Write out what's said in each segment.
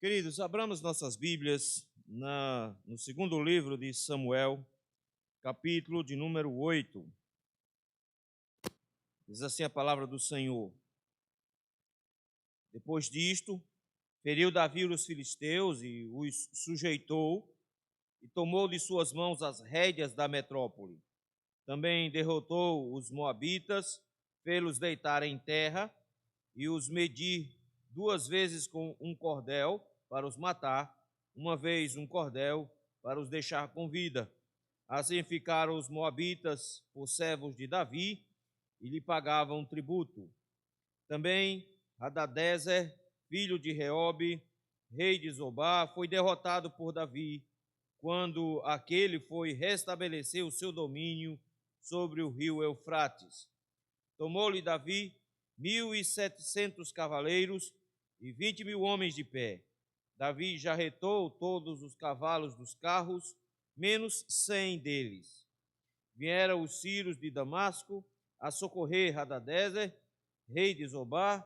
Queridos, abramos nossas Bíblias no segundo livro de Samuel, capítulo de número 8. Diz assim a palavra do Senhor. Depois disto, feriu Davi os filisteus e os sujeitou, e tomou de suas mãos as rédeas da metrópole. Também derrotou os moabitas, fê-los deitar em terra, e os medir 2 vezes com um cordel para os matar, uma vez um cordel para os deixar com vida. Assim ficaram os moabitas por servos de Davi e lhe pagavam tributo. Também Hadadezer, filho de Reobe, rei de Zobá, foi derrotado por Davi, quando aquele foi restabelecer o seu domínio sobre o rio Eufrates. Tomou-lhe Davi 1.700 cavaleiros e 20.000 homens de pé. Davi jarretou todos os cavalos dos carros, menos 100 deles. Vieram os sírios de Damasco a socorrer Hadadezer, rei de Zobá,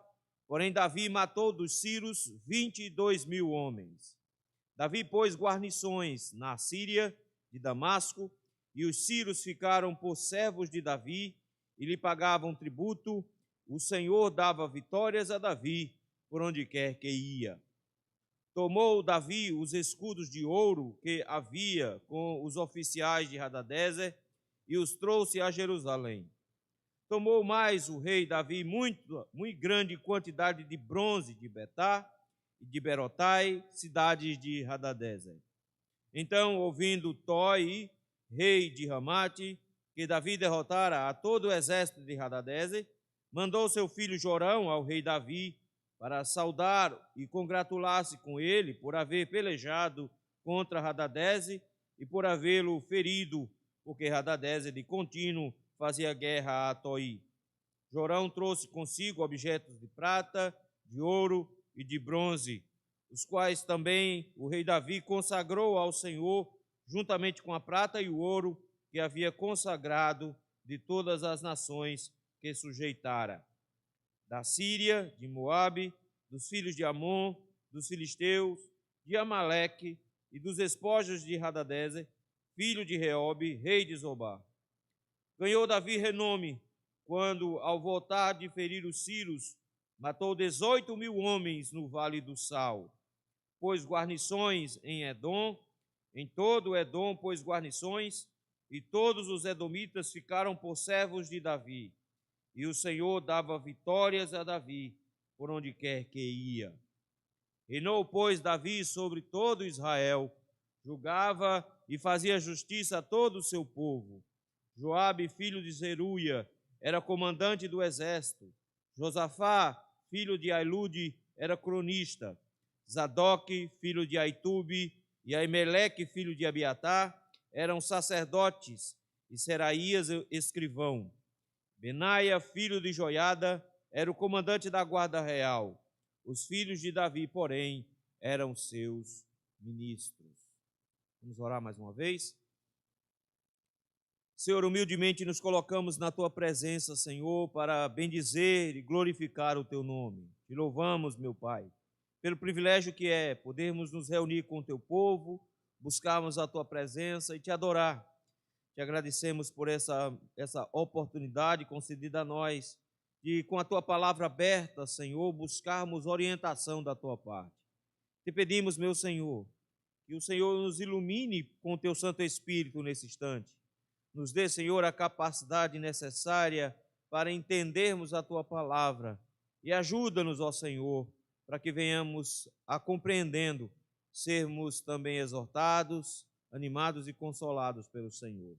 porém Davi matou dos sírios 22.000 homens. Davi pôs guarnições na Síria de Damasco, e os sírios ficaram por servos de Davi e lhe pagavam tributo. O Senhor dava vitórias a Davi por onde quer que ia. Tomou Davi os escudos de ouro que havia com os oficiais de Hadadezer e os trouxe a Jerusalém. Tomou mais o rei Davi muito grande quantidade de bronze de Betá e de Berotai, cidades de Hadadezer. Então, ouvindo Toi, rei de Ramate, que Davi derrotara a todo o exército de Hadadezer, mandou seu filho Jorão ao rei Davi para saudar e congratular-se com ele por haver pelejado contra Hadadezer e por havê-lo ferido, porque Hadadezer de contínuo fazia guerra a Toi. Jorão trouxe consigo objetos de prata, de ouro e de bronze, os quais também o rei Davi consagrou ao Senhor, juntamente com a prata e o ouro que havia consagrado de todas as nações que sujeitara. Da Síria, de Moabe, dos filhos de Amon, dos filisteus, de Amaleque e dos espojos de Hadadezer, filho de Reobe, rei de Zobá. Ganhou Davi renome quando, ao voltar de ferir os sírios, matou 18.000 homens no Vale do Sal. Pôs guarnições em Edom, em todo o Edom pôs guarnições, e todos os edomitas ficaram por servos de Davi. E o Senhor dava vitórias a Davi por onde quer que ia. Reinou, pois, Davi sobre todo Israel, julgava e fazia justiça a todo o seu povo. Joabe, filho de Zeruia, era comandante do exército. Josafá, filho de Ailude, era cronista. Zadok, filho de Aitube, e Aimeleque, filho de Abiatar, eram sacerdotes, e Seraías, escrivão. Benaia, filho de Joiada, era o comandante da guarda real. Os filhos de Davi, porém, eram seus ministros. Vamos orar mais uma vez? Senhor, humildemente nos colocamos na Tua presença, Senhor, para bendizer e glorificar o Teu nome. Te louvamos, meu Pai, pelo privilégio que é podermos nos reunir com o Teu povo, buscarmos a Tua presença e Te adorar. Te agradecemos por essa oportunidade concedida a nós, de, com a Tua palavra aberta, Senhor, buscarmos orientação da Tua parte. Te pedimos, meu Senhor, que o Senhor nos ilumine com o Teu Santo Espírito nesse instante. Nos dê, Senhor, a capacidade necessária para entendermos a Tua palavra e ajuda-nos, ó Senhor, para que venhamos a compreendendo, sermos também exortados, animados e consolados pelo Senhor.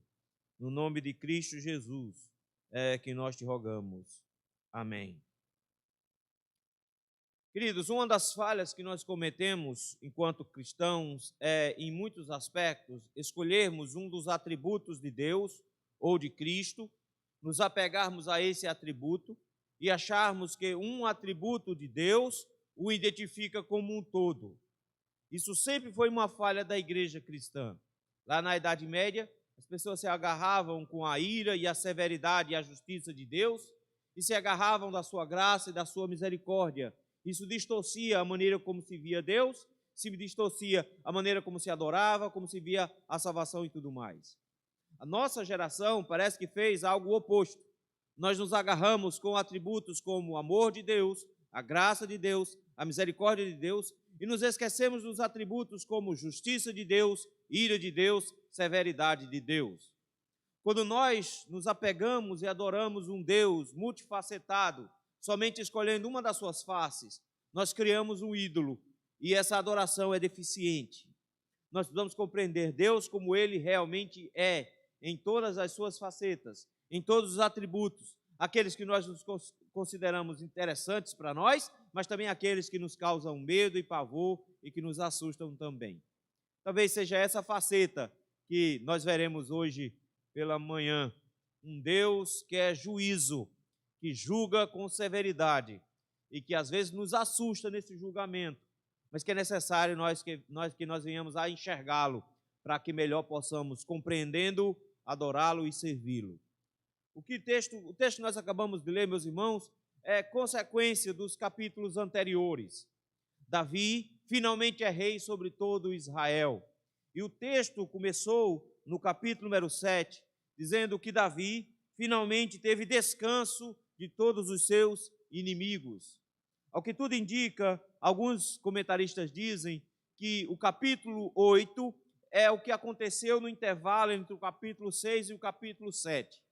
No nome de Cristo Jesus é que nós te rogamos. Amém. Queridos, uma das falhas que nós cometemos enquanto cristãos é, em muitos aspectos, escolhermos um dos atributos de Deus ou de Cristo, nos apegarmos a esse atributo e acharmos que um atributo de Deus o identifica como um todo. Isso sempre foi uma falha da igreja cristã. Lá na Idade Média, as pessoas se agarravam com a ira e a severidade e a justiça de Deus e se agarravam da sua graça e da sua misericórdia. Isso distorcia a maneira como se via Deus se distorcia a maneira como se adorava, como se via a salvação e tudo mais. A nossa geração parece que fez algo oposto. Nós nos agarramos com atributos como o amor de Deus, a graça de Deus, a misericórdia de Deus, e nos esquecemos dos atributos como justiça de Deus, ira de Deus, severidade de Deus. Quando nós nos apegamos e adoramos um Deus multifacetado, somente escolhendo uma das suas faces, nós criamos um ídolo, e essa adoração é deficiente. Nós precisamos compreender Deus como Ele realmente é, em todas as suas facetas, em todos os atributos, aqueles que nós nos consideramos interessantes para nós, mas também aqueles que nos causam medo e pavor e que nos assustam também. Talvez seja essa faceta que nós veremos hoje pela manhã, um Deus que é juízo, que julga com severidade e que às vezes nos assusta nesse julgamento, mas que é necessário que nós venhamos a enxergá-lo para que melhor possamos, compreendendo, adorá-lo e servi-lo. O texto que nós acabamos de ler, meus irmãos, é consequência dos capítulos anteriores. Davi finalmente é rei sobre todo Israel. E o texto começou no capítulo número 7, dizendo que Davi finalmente teve descanso de todos os seus inimigos. Ao que tudo indica, alguns comentaristas dizem que o capítulo 8 é o que aconteceu no intervalo entre o capítulo 6 e o capítulo 7.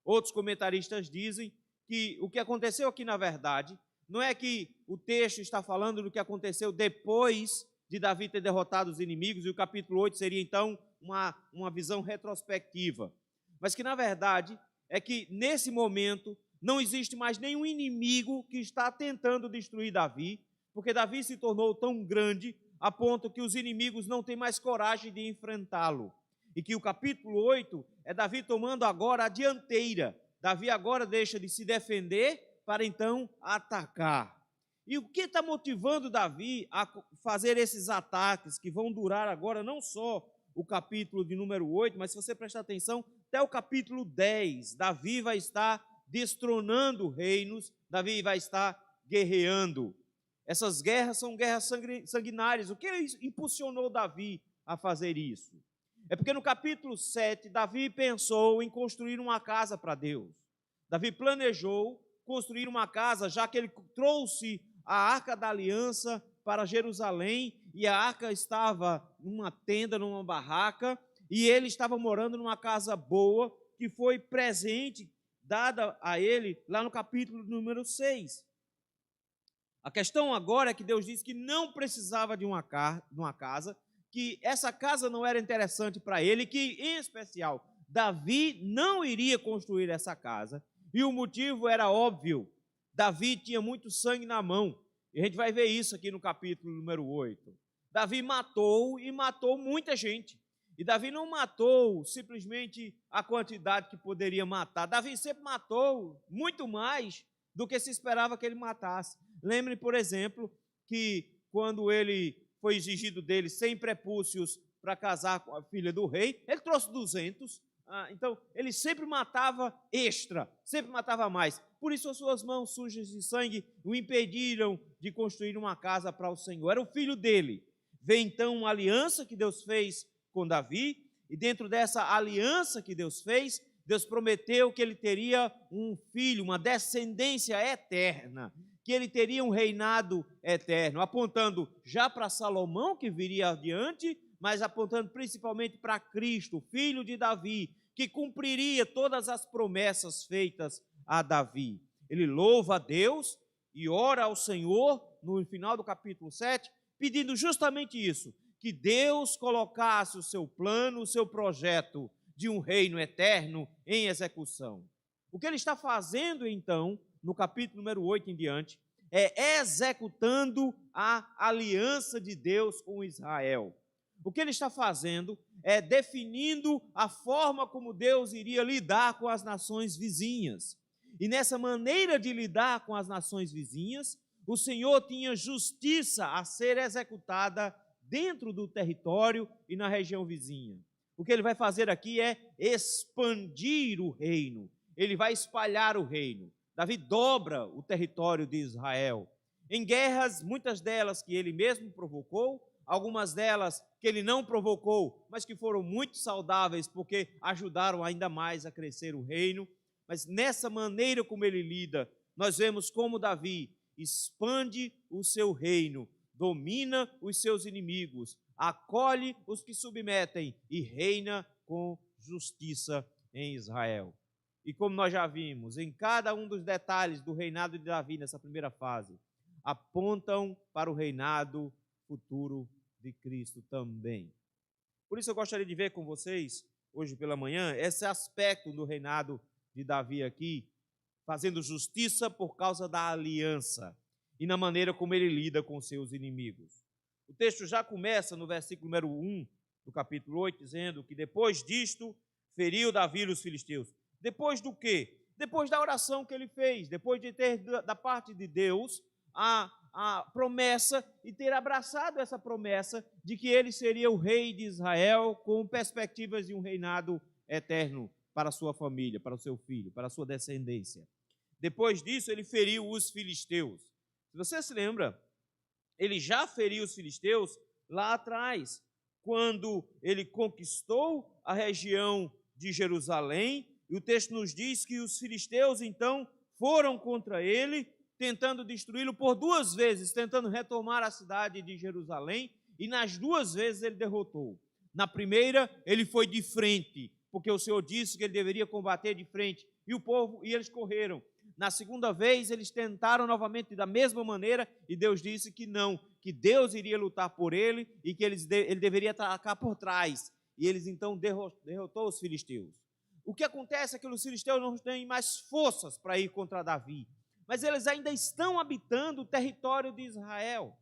Outros comentaristas dizem que o que aconteceu aqui, na verdade, não é que o texto está falando do que aconteceu depois de Davi ter derrotado os inimigos, e o capítulo 8 seria, então, uma visão retrospectiva. Mas que, na verdade, é que, nesse momento, não existe mais nenhum inimigo que está tentando destruir Davi, porque Davi se tornou tão grande a ponto que os inimigos não têm mais coragem de enfrentá-lo. E que o capítulo 8 é Davi tomando agora a dianteira. Davi agora deixa de se defender para então atacar. E o que está motivando Davi a fazer esses ataques que vão durar agora não só o capítulo de número 8, mas se você prestar atenção, até o capítulo 10, Davi vai estar destronando reinos, Davi vai estar guerreando. Essas guerras são guerras sanguinárias. O que impulsionou Davi a fazer isso? É porque no capítulo 7, Davi pensou em construir uma casa para Deus. Davi planejou construir uma casa, já que ele trouxe a Arca da Aliança para Jerusalém, e a arca estava numa tenda, numa barraca, e ele estava morando numa casa boa, que foi presente dada a ele lá no capítulo número 6. A questão agora é que Deus disse que não precisava de uma casa, que essa casa não era interessante para ele, que, em especial, Davi não iria construir essa casa, e o motivo era óbvio. Davi tinha muito sangue na mão, e a gente vai ver isso aqui no capítulo número 8. Davi matou muita gente, e Davi não matou simplesmente a quantidade que poderia matar. Davi sempre matou muito mais do que se esperava que ele matasse. Lembre, por exemplo, que quando ele foi exigido dele 100 prepúcios para casar com a filha do rei, ele trouxe 200. Então, ele sempre matava extra, sempre matava mais. Por isso, as suas mãos sujas de sangue o impediram de construir uma casa para o Senhor. Era o filho dele. Vem então uma aliança que Deus fez com Davi, e dentro dessa aliança que Deus fez, Deus prometeu que ele teria um filho, uma descendência eterna, que ele teria um reinado eterno, apontando já para Salomão, que viria adiante, mas apontando principalmente para Cristo, filho de Davi, que cumpriria todas as promessas feitas a Davi. Ele louva a Deus e ora ao Senhor, no final do capítulo 7, pedindo justamente isso, que Deus colocasse o seu plano, o seu projeto de um reino eterno em execução. O que ele está fazendo, então, no capítulo número 8 em diante, é executando a aliança de Deus com Israel. O que ele está fazendo é definindo a forma como Deus iria lidar com as nações vizinhas. E nessa maneira de lidar com as nações vizinhas, o Senhor tinha justiça a ser executada dentro do território e na região vizinha. O que ele vai fazer aqui é expandir o reino. Ele vai espalhar o reino. Davi dobra o território de Israel. Em guerras, muitas delas que ele mesmo provocou, algumas delas que ele não provocou, mas que foram muito saudáveis, porque ajudaram ainda mais a crescer o reino. Mas nessa maneira como ele lida, nós vemos como Davi expande o seu reino, domina os seus inimigos, acolhe os que submetem e reina com justiça em Israel. E como nós já vimos, em cada um dos detalhes do reinado de Davi nessa primeira fase, apontam para o reinado futuro de Cristo também. Por isso eu gostaria de ver com vocês, hoje pela manhã, esse aspecto do reinado de Davi aqui, fazendo justiça por causa da aliança e na maneira como ele lida com seus inimigos. O texto já começa no versículo número 1 do capítulo 8, dizendo que depois disto, feriu Davi os filisteus. Depois do quê? Depois da oração que ele fez, depois de ter da parte de Deus a promessa e ter abraçado essa promessa de que ele seria o rei de Israel com perspectivas de um reinado eterno para a sua família, para o seu filho, para a sua descendência. Depois disso, ele feriu os filisteus. Se você se lembra, ele já feriu os filisteus lá atrás, quando ele conquistou a região de Jerusalém, e o texto nos diz que os filisteus, então, foram contra ele, tentando destruí-lo por 2 vezes, tentando retomar a cidade de Jerusalém, e nas 2 vezes ele derrotou. Na primeira, ele foi de frente, porque o Senhor disse que ele deveria combater de frente, e eles correram. Na segunda vez, eles tentaram novamente da mesma maneira, e Deus disse que não, que Deus iria lutar por ele, e que ele deveria atacar por trás. E eles então derrotou os filisteus. O que acontece é que os filisteus não têm mais forças para ir contra Davi, mas eles ainda estão habitando o território de Israel.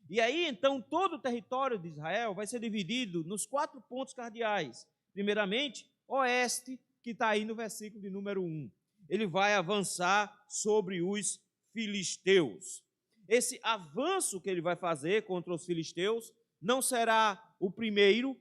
E aí, então, todo o território de Israel vai ser dividido nos 4 pontos cardeais. Primeiramente, oeste, que está aí no versículo de número 1. Ele vai avançar sobre os filisteus. Esse avanço que ele vai fazer contra os filisteus não será o primeiro,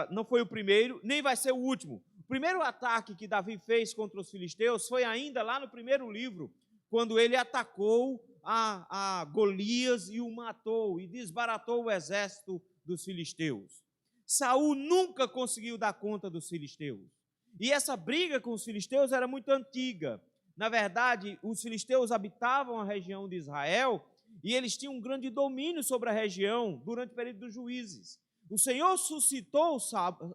não foi o primeiro, nem vai ser o último. O primeiro ataque que Davi fez contra os filisteus foi ainda lá no primeiro livro, quando ele atacou a Golias e o matou, e desbaratou o exército dos filisteus. Saul nunca conseguiu dar conta dos filisteus. E essa briga com os filisteus era muito antiga. Na verdade, os filisteus habitavam a região de Israel e eles tinham um grande domínio sobre a região durante o período dos juízes. O Senhor suscitou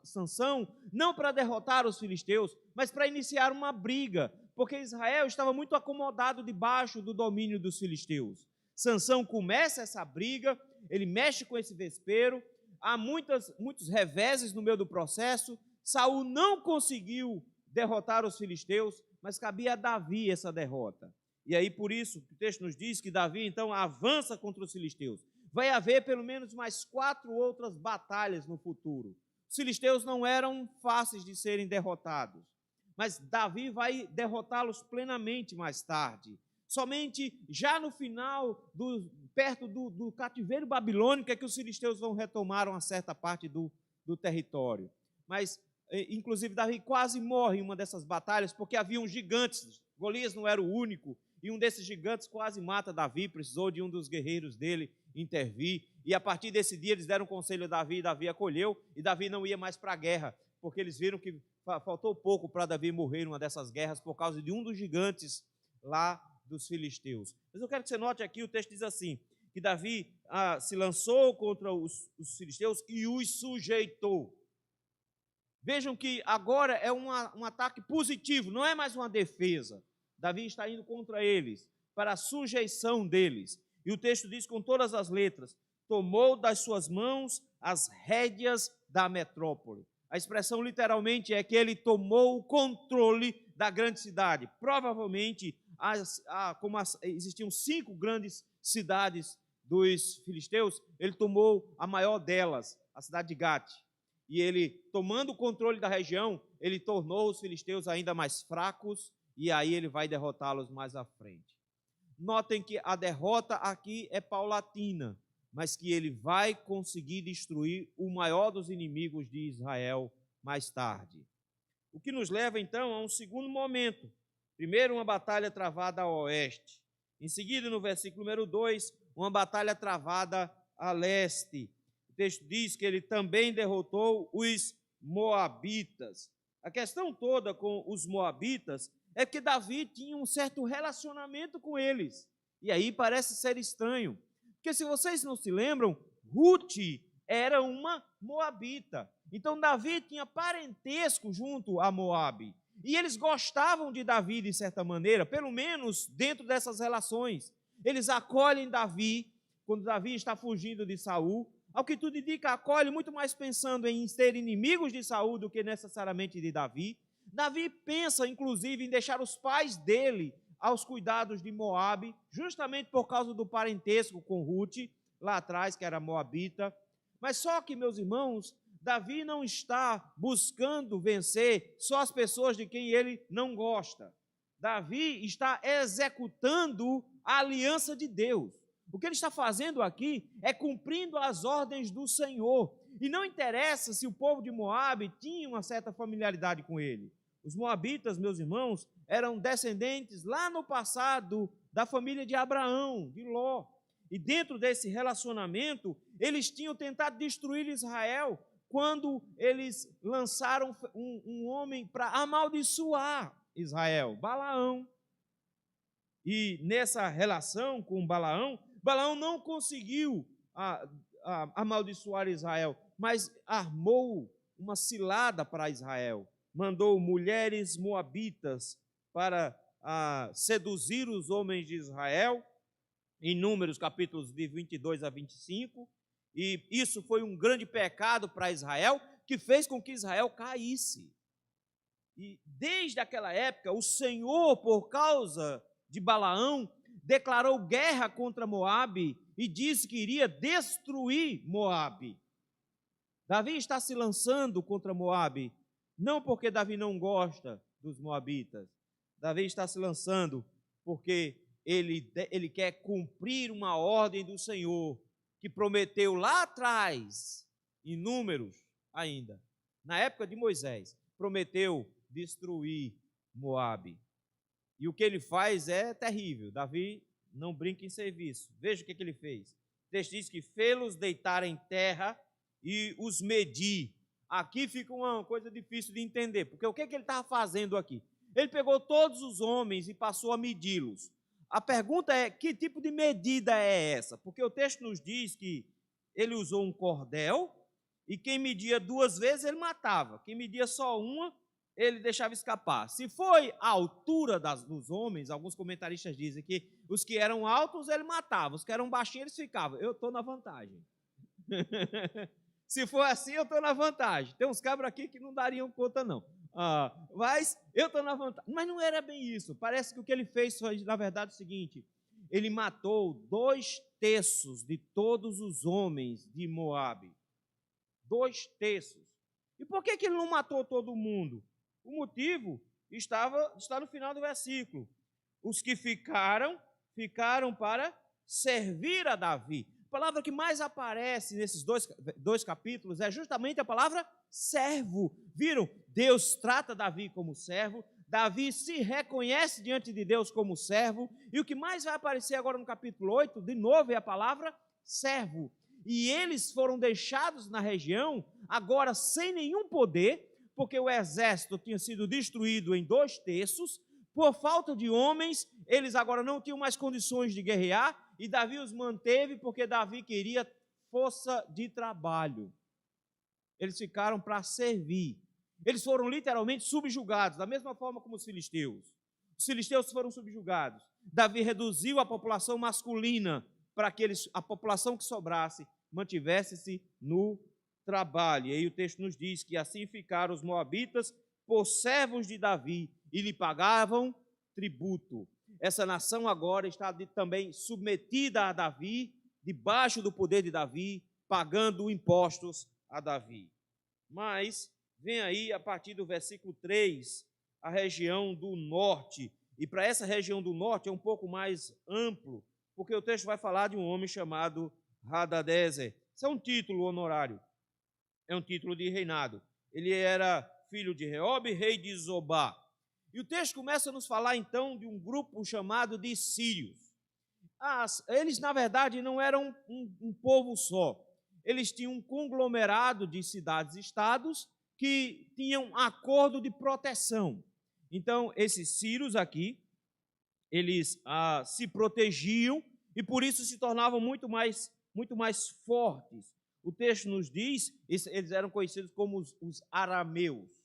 Sansão não para derrotar os filisteus, mas para iniciar uma briga, porque Israel estava muito acomodado debaixo do domínio dos filisteus. Sansão começa essa briga, ele mexe com esse vespeiro, há muitos reveses no meio do processo. Saul não conseguiu derrotar os filisteus, mas cabia a Davi essa derrota. E aí, por isso, o texto nos diz que Davi, então, avança contra os filisteus. Vai haver pelo menos mais 4 outras batalhas no futuro. Os filisteus não eram fáceis de serem derrotados, mas Davi vai derrotá-los plenamente mais tarde. Somente já no final, perto do cativeiro babilônico, é que os filisteus vão retomar uma certa parte do território. Mas, inclusive, Davi quase morre em uma dessas batalhas, porque haviam gigantes. Golias não era o único, e um desses gigantes quase mata Davi, precisou de um dos guerreiros dele intervir, e a partir desse dia eles deram conselho a Davi, e Davi acolheu, e Davi não ia mais para a guerra, porque eles viram que faltou pouco para Davi morrer numa dessas guerras, por causa de um dos gigantes lá dos filisteus. Mas eu quero que você note aqui, o texto diz assim, que Davi se lançou contra os filisteus e os sujeitou. Vejam que agora é um ataque positivo, não é mais uma defesa. Davi está indo contra eles, para a sujeição deles. E o texto diz com todas as letras, tomou das suas mãos as rédeas da metrópole. A expressão literalmente é que ele tomou o controle da grande cidade. Provavelmente, existiam 5 grandes cidades dos filisteus, ele tomou a maior delas, a cidade de Gate. E ele, tomando o controle da região, ele tornou os filisteus ainda mais fracos, e aí ele vai derrotá-los mais à frente. Notem que a derrota aqui é paulatina, mas que ele vai conseguir destruir o maior dos inimigos de Israel mais tarde. O que nos leva, então, a um segundo momento. Primeiro, uma batalha travada a oeste. Em seguida, no versículo número 2, uma batalha travada a leste. texto diz que ele também derrotou os moabitas. A questão toda com os moabitas é que Davi tinha um certo relacionamento com eles. E aí parece ser estranho. Porque se vocês não se lembram, Ruth era uma moabita. Então Davi tinha parentesco junto a Moabe. E eles gostavam de Davi de certa maneira, pelo menos dentro dessas relações. Eles acolhem Davi quando Davi está fugindo de Saul. Ao que tudo indica, acolhe muito mais pensando em ser inimigos de Saul do que necessariamente de Davi. Davi pensa, inclusive, em deixar os pais dele aos cuidados de Moabe, justamente por causa do parentesco com Ruth, lá atrás, que era moabita. Mas só que, meus irmãos, Davi não está buscando vencer só as pessoas de quem ele não gosta. Davi está executando a aliança de Deus. O que ele está fazendo aqui é cumprindo as ordens do Senhor. E não interessa se o povo de Moabe tinha uma certa familiaridade com ele. Os moabitas, meus irmãos, eram descendentes lá no passado da família de Abraão, de Ló. E dentro desse relacionamento, eles tinham tentado destruir Israel quando eles lançaram um homem para amaldiçoar Israel, Balaão. E nessa relação com Balaão, Balaão não conseguiu amaldiçoar Israel, mas armou uma cilada para Israel. Mandou mulheres moabitas para seduzir os homens de Israel, em Números, capítulos de 22 a 25, e isso foi um grande pecado para Israel, que fez com que Israel caísse. E desde aquela época, o Senhor, por causa de Balaão, declarou guerra contra Moabe e disse que iria destruir Moabe. Davi está se lançando contra Moabe, não porque Davi não gosta dos moabitas. Davi está se lançando porque ele quer cumprir uma ordem do Senhor, que prometeu lá atrás, em Números ainda, na época de Moisés, prometeu destruir Moabe. E o que ele faz é terrível. Davi não brinca em serviço. Veja o que ele fez. O texto diz que fê-los deitar em terra e os medir. Aqui fica uma coisa difícil de entender, porque o que ele estava fazendo aqui? Ele pegou todos os homens e passou a medi-los. A pergunta é, que tipo de medida é essa? Porque o texto nos diz que ele usou um cordel e quem media 2 vezes ele matava. Quem media só uma, ele deixava escapar. Se foi a altura dos homens, alguns comentaristas dizem que os que eram altos ele matava, os que eram baixinhos eles ficavam. Eu estou na vantagem. Se for assim, eu estou na vantagem. Tem uns cabras aqui que não dariam conta, não. Mas eu estou na vantagem. Mas não era bem isso. Parece que o que ele fez foi, na verdade, o seguinte: ele matou 2/3 de todos os homens de Moabe. 2/3. E por que ele não matou todo mundo? O motivo está no final do versículo. Os que ficaram para servir a Davi. A palavra que mais aparece nesses dois capítulos é justamente a palavra servo. Viram? Deus trata Davi como servo, Davi se reconhece diante de Deus como servo, e o que mais vai aparecer agora no capítulo 8, de novo, é a palavra servo. E eles foram deixados na região, agora sem nenhum poder, porque o exército tinha sido destruído em 2/3, por falta de homens, eles agora não tinham mais condições de guerrear, e Davi os manteve porque Davi queria força de trabalho. Eles ficaram para servir. Eles foram literalmente subjugados, da mesma forma como os filisteus. Os filisteus foram subjugados. Davi reduziu a população masculina para que a população que sobrasse mantivesse-se no trabalho. E aí o texto nos diz que assim ficaram os moabitas por servos de Davi e lhe pagavam tributo. Essa nação agora está também submetida a Davi, debaixo do poder de Davi, pagando impostos a Davi. Mas vem aí, a partir do versículo 3, a região do norte. E para essa região do norte é um pouco mais amplo, porque o texto vai falar de um homem chamado Hadadezer. Isso é um título honorário, é um título de reinado. Ele era filho de Reobe, rei de Zobá. E o texto começa a nos falar, então, de um grupo chamado de sírios. Eles, na verdade, não eram um povo só. eles tinham um conglomerado de cidades e estados que tinham acordo de proteção. Então, esses sírios aqui, eles se protegiam e por isso se tornavam muito mais fortes. O texto nos diz, eles eram conhecidos como os arameus.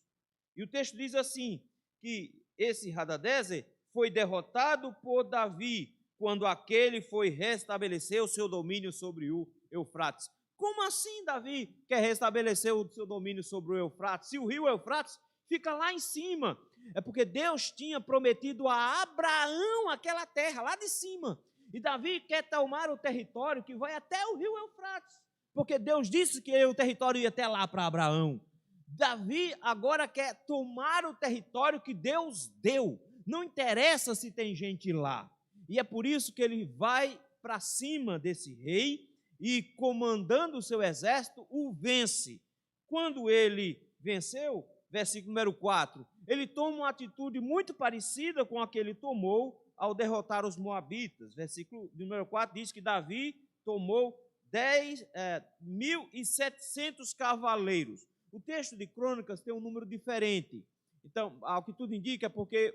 E o texto diz assim, que esse Hadadezer foi derrotado por Davi, quando aquele foi restabelecer o seu domínio sobre o Eufrates. Como assim Davi quer restabelecer o seu domínio sobre o Eufrates? Se o rio Eufrates fica lá em cima, é porque Deus tinha prometido a Abraão aquela terra lá de cima. E Davi quer tomar o território que vai até o rio Eufrates, porque Deus disse que o território ia até lá para Abraão. Davi agora quer tomar o território que Deus deu. Não interessa se tem gente lá. E é por isso que ele vai para cima desse rei e, comandando o seu exército, o vence. Quando ele venceu, versículo número 4, ele toma uma atitude muito parecida com a que ele tomou ao derrotar os moabitas. Versículo número 4 diz que Davi tomou 1.700 cavaleiros. O texto de Crônicas tem um número diferente. Então, ao que tudo indica, é porque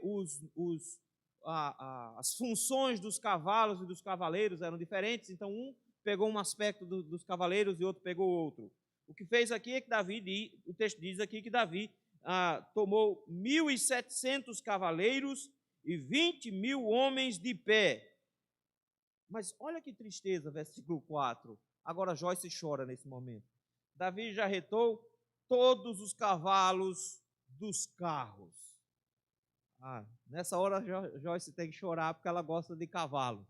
as funções dos cavalos e dos cavaleiros eram diferentes, então um pegou um aspecto dos cavaleiros e outro pegou outro. O que fez aqui é que o texto diz aqui que Davi tomou 1.700 cavaleiros e 20.000 homens de pé. Mas olha que tristeza, versículo 4. Agora Joyce chora nesse momento. Davi já retou todos os cavalos dos carros. Nessa hora Joyce tem que chorar porque ela gosta de cavalo.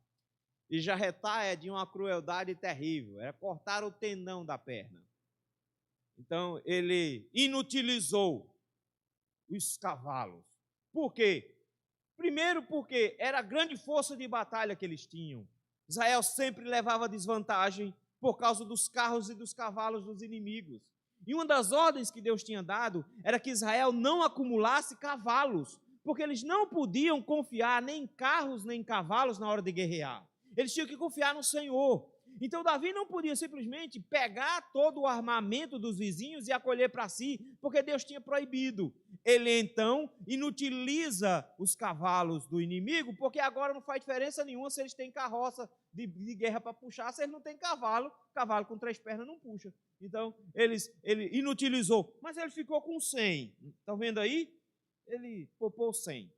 E jarretar é de uma crueldade terrível, é cortar o tendão da perna. Então ele inutilizou os cavalos. Por quê? Primeiro porque era a grande força de batalha que eles tinham. Israel sempre levava desvantagem por causa dos carros e dos cavalos dos inimigos. E uma das ordens que Deus tinha dado era que Israel não acumulasse cavalos, porque eles não podiam confiar nem em carros nem em cavalos na hora de guerrear. Eles tinham que confiar no Senhor. Então Davi não podia simplesmente pegar todo o armamento dos vizinhos e acolher para si, porque Deus tinha proibido. Ele então inutiliza os cavalos do inimigo, porque agora não faz diferença nenhuma se eles têm carroça de guerra para puxar, se eles não têm cavalo com 3 pernas não puxa. Então ele inutilizou, mas ele ficou com 100. Estão vendo aí? Ele poupou 100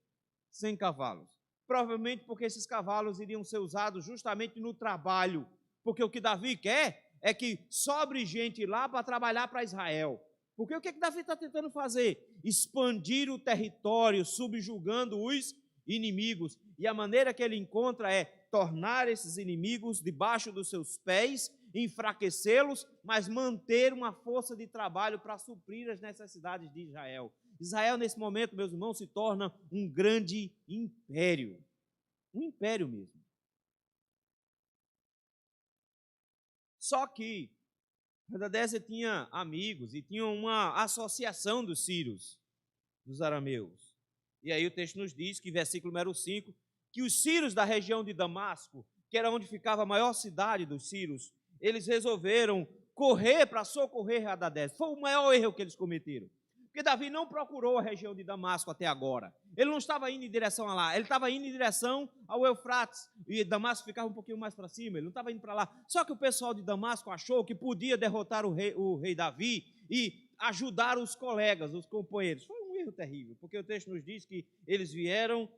cavalos. Provavelmente porque esses cavalos iriam ser usados justamente no trabalho, porque o que Davi quer é que sobre gente lá para trabalhar para Israel. Porque o que Davi está tentando fazer? Expandir o território, subjugando os inimigos. E a maneira que ele encontra é tornar esses inimigos debaixo dos seus pés, enfraquecê-los, mas manter uma força de trabalho para suprir as necessidades de Israel. Israel, nesse momento, meus irmãos, se torna um grande império. Um império mesmo. Só que Hadadezer tinha amigos e tinha uma associação dos sírios, dos arameus. E aí o texto nos diz que, versículo número 5, que os sírios da região de Damasco, que era onde ficava a maior cidade dos sírios, eles resolveram correr para socorrer Hadadezer. Foi o maior erro que eles cometeram. Porque Davi não procurou a região de Damasco até agora. Ele não estava indo em direção a lá, ele estava indo em direção ao Eufrates. E Damasco ficava um pouquinho mais para cima, ele não estava indo para lá. Só que o pessoal de Damasco achou que podia derrotar o rei Davi e ajudar os colegas, os companheiros. Foi um erro terrível, porque o texto nos diz que eles vieram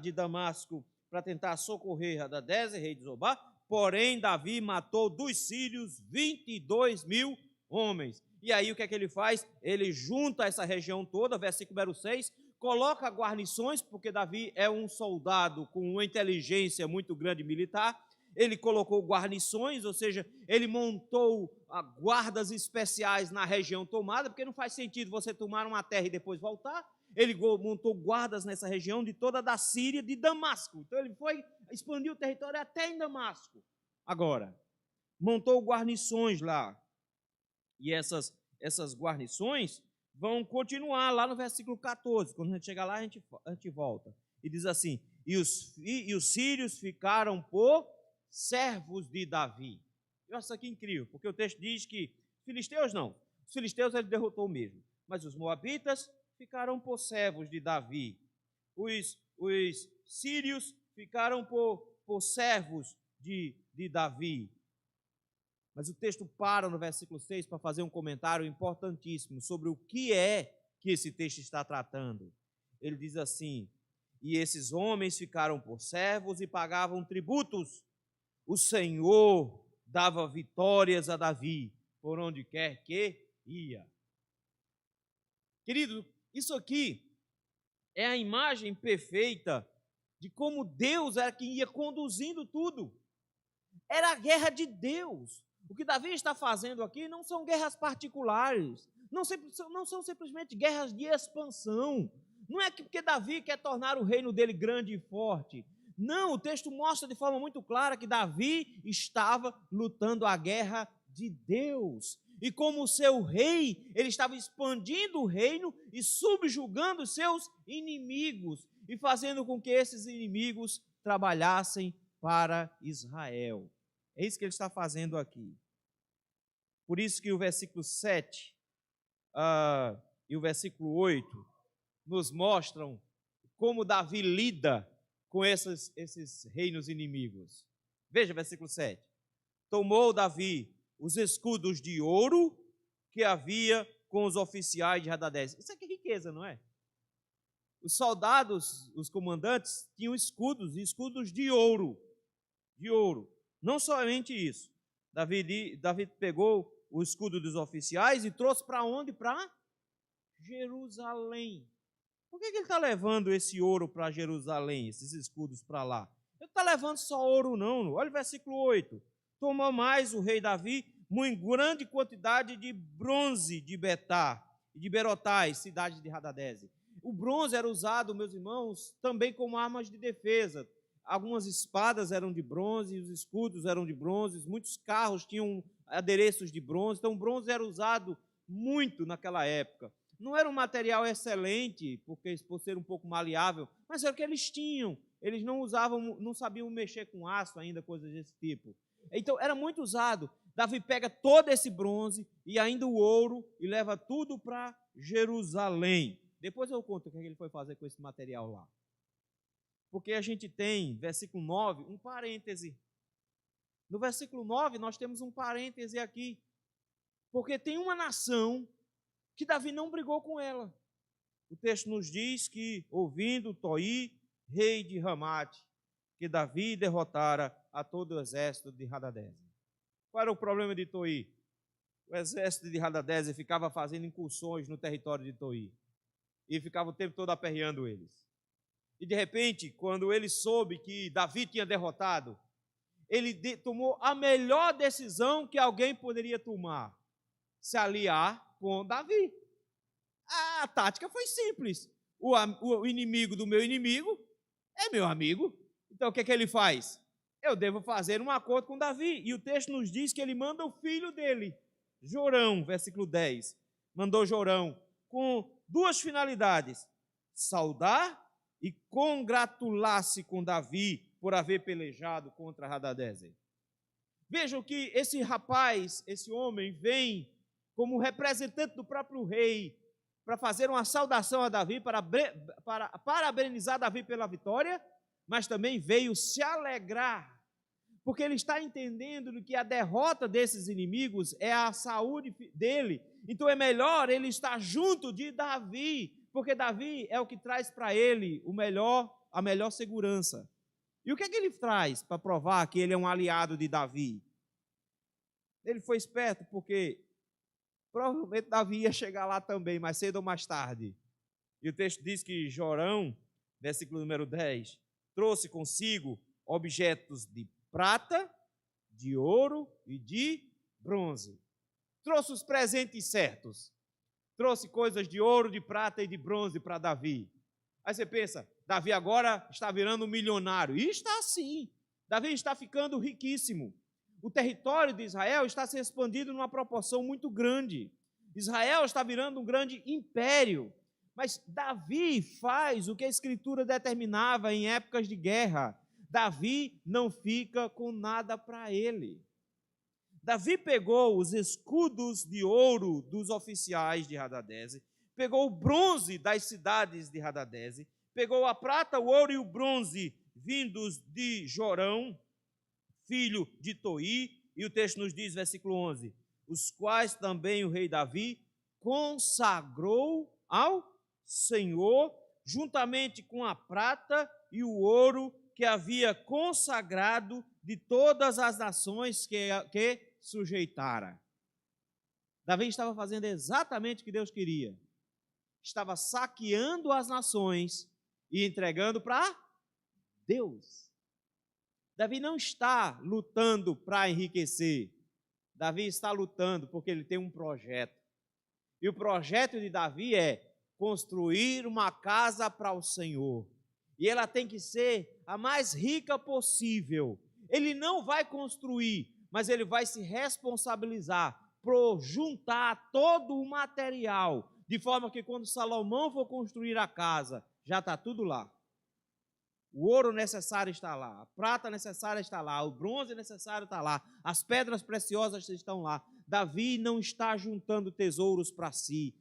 de Damasco para tentar socorrer Hadadezer, rei de Zobá, porém Davi matou dos sírios 22.000 homens. E aí o que é que ele faz? Ele junta essa região toda, versículo número 6, coloca guarnições, porque Davi é um soldado com uma inteligência muito grande militar. Ele colocou guarnições, ou seja, ele montou guardas especiais na região tomada, porque não faz sentido você tomar uma terra e depois voltar. Ele montou guardas nessa região de toda da Síria, de Damasco. Então ele expandiu o território até em Damasco. Agora, montou guarnições lá. E essas guarnições vão continuar lá no versículo 14. Quando a gente chegar lá, a gente volta. E diz assim, e os sírios ficaram por servos de Davi. Eu acho isso aqui incrível, porque o texto diz que filisteus não. Os filisteus ele derrotou mesmo. Mas os moabitas ficaram por servos de Davi. Os sírios ficaram por servos de Davi. Mas o texto para no versículo 6 para fazer um comentário importantíssimo sobre o que é que esse texto está tratando. Ele diz assim: e esses homens ficaram por servos e pagavam tributos. O Senhor dava vitórias a Davi, por onde quer que ia. Querido, isso aqui é a imagem perfeita de como Deus era quem ia conduzindo tudo. Era a guerra de Deus. O que Davi está fazendo aqui não são guerras particulares, não são simplesmente guerras de expansão. Não é porque Davi quer tornar o reino dele grande e forte. Não, o texto mostra de forma muito clara que Davi estava lutando a guerra de Deus. E como seu rei, ele estava expandindo o reino e subjugando seus inimigos e fazendo com que esses inimigos trabalhassem para Israel. É isso que ele está fazendo aqui. Por isso que o versículo 7 e o versículo 8 nos mostram como Davi lida com esses reinos inimigos. Veja o versículo 7. Tomou Davi os escudos de ouro que havia com os oficiais de Hadadézer. Isso aqui é riqueza, não é? Os soldados, os comandantes, tinham escudos de ouro. De ouro. Não somente isso. Davi pegou o escudo dos oficiais e trouxe para onde? Para Jerusalém. Por que ele está levando esse ouro para Jerusalém, esses escudos para lá? Ele está levando só ouro não. Olha o versículo 8. Tomou mais o rei Davi muito grande quantidade de bronze de Betá e de Berotais, cidade de Hadadézer. O bronze era usado, meus irmãos, também como armas de defesa. Algumas espadas eram de bronze, os escudos eram de bronze, muitos carros tinham adereços de bronze, então o bronze era usado muito naquela época. Não era um material excelente, por ser um pouco maleável, mas era o que eles tinham. Eles não usavam, não sabiam mexer com aço ainda, coisas desse tipo. Então, era muito usado. Davi pega todo esse bronze e ainda o ouro e leva tudo para Jerusalém. Depois eu conto o que ele foi fazer com esse material lá. Porque a gente tem, versículo 9, um parêntese. No versículo 9, nós temos um parêntese aqui. Porque tem uma nação que Davi não brigou com ela. O texto nos diz que, ouvindo Toi, rei de Ramate, que Davi derrotara a todo o exército de Hadadézer. Qual era o problema de Toi? O exército de Hadadézer ficava fazendo incursões no território de Toi e ficava o tempo todo aperreando eles. E de repente, quando ele soube que Davi tinha derrotado, ele tomou a melhor decisão que alguém poderia tomar: se aliar com Davi. A tática foi simples. O inimigo do meu inimigo é meu amigo. Então o que ele faz? Eu devo fazer um acordo com Davi. E o texto nos diz que ele manda o filho dele, Jorão, versículo 10. Mandou Jorão com duas finalidades: saudar e congratular-se com Davi por haver pelejado contra Hadadézer. Vejam que esse rapaz, esse homem, vem como representante do próprio rei para fazer uma saudação a Davi, para parabenizar Davi pela vitória, mas também veio se alegrar, porque ele está entendendo que a derrota desses inimigos é a saúde dele. Então é melhor ele estar junto de Davi, porque Davi é o que traz para ele a melhor segurança. E o que é que ele traz para provar que ele é um aliado de Davi? Ele foi esperto porque provavelmente Davi ia chegar lá também, mais cedo ou mais tarde. E o texto diz que Jorão, versículo número 10, trouxe consigo objetos de prata, de ouro e de bronze. Trouxe os presentes certos. Trouxe coisas de ouro, de prata e de bronze para Davi. Aí você pensa, Davi agora está virando um milionário. E está assim. Davi está ficando riquíssimo. O território de Israel está se expandindo numa proporção muito grande. Israel está virando um grande império. Mas Davi faz o que a Escritura determinava em épocas de guerra. Davi não fica com nada para ele. Davi pegou os escudos de ouro dos oficiais de Hadadeze, pegou o bronze das cidades de Hadadeze, pegou a prata, o ouro e o bronze vindos de Jorão, filho de Toi, e o texto nos diz, versículo 11, os quais também o rei Davi consagrou ao Senhor, juntamente com a prata e o ouro que havia consagrado de todas as nações que sujeitara. Davi estava fazendo exatamente o que Deus queria. Estava saqueando as nações e entregando para Deus. Davi não está lutando para enriquecer. Davi está lutando porque ele tem um projeto. E o projeto de Davi é construir uma casa para o Senhor. E ela tem que ser a mais rica possível. Ele não vai construir, mas ele vai se responsabilizar por juntar todo o material, de forma que quando Salomão for construir a casa, já está tudo lá. O ouro necessário está lá, a prata necessária está lá, o bronze necessário está lá, as pedras preciosas estão lá. Davi não está juntando tesouros para si.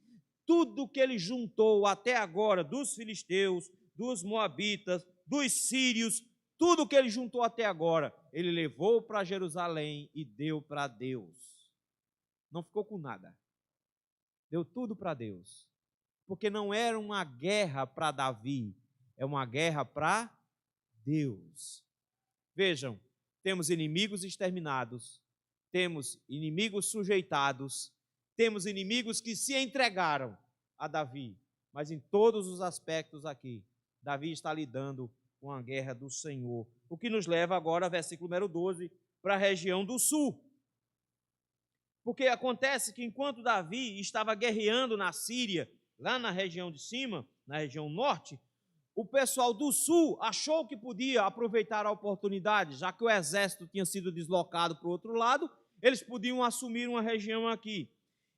Tudo que ele juntou até agora dos filisteus, dos moabitas, dos sírios, tudo que ele juntou até agora, ele levou para Jerusalém e deu para Deus. Não ficou com nada. Deu tudo para Deus. Porque não era uma guerra para Davi, é uma guerra para Deus. Vejam, temos inimigos exterminados, temos inimigos sujeitados, temos inimigos que se entregaram a Davi, mas em todos os aspectos aqui, Davi está lidando com a guerra do Senhor. O que nos leva agora, versículo número 12, para a região do sul. Porque acontece que enquanto Davi estava guerreando na Síria, lá na região de cima, na região norte, o pessoal do sul achou que podia aproveitar a oportunidade, já que o exército tinha sido deslocado para o outro lado, eles podiam assumir uma região aqui.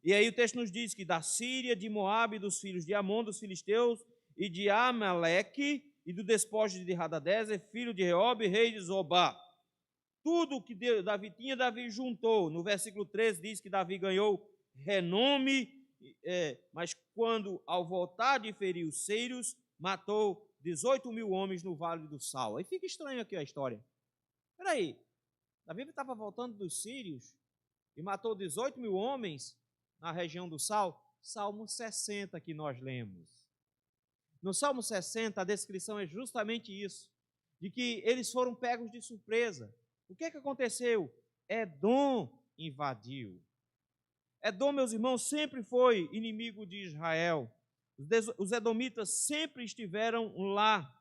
E aí o texto nos diz que da Síria, de Moabe, dos filhos de Amon, dos filisteus, e de Amaleque, e do despojo de Hadadezer, filho de Reobe, rei de Zobá. Tudo que Davi tinha, Davi juntou. No versículo 13 diz que Davi ganhou renome, mas quando ao voltar de ferir os sírios, matou 18.000 homens no Vale do Sal. Aí fica estranho aqui a história. Espera aí, Davi estava voltando dos sírios e matou 18.000 homens na região do Sal? Salmo 60 que nós lemos. No Salmo 60, a descrição é justamente isso, de que eles foram pegos de surpresa. O que aconteceu? Edom invadiu. Edom, meus irmãos, sempre foi inimigo de Israel. Os edomitas sempre estiveram lá.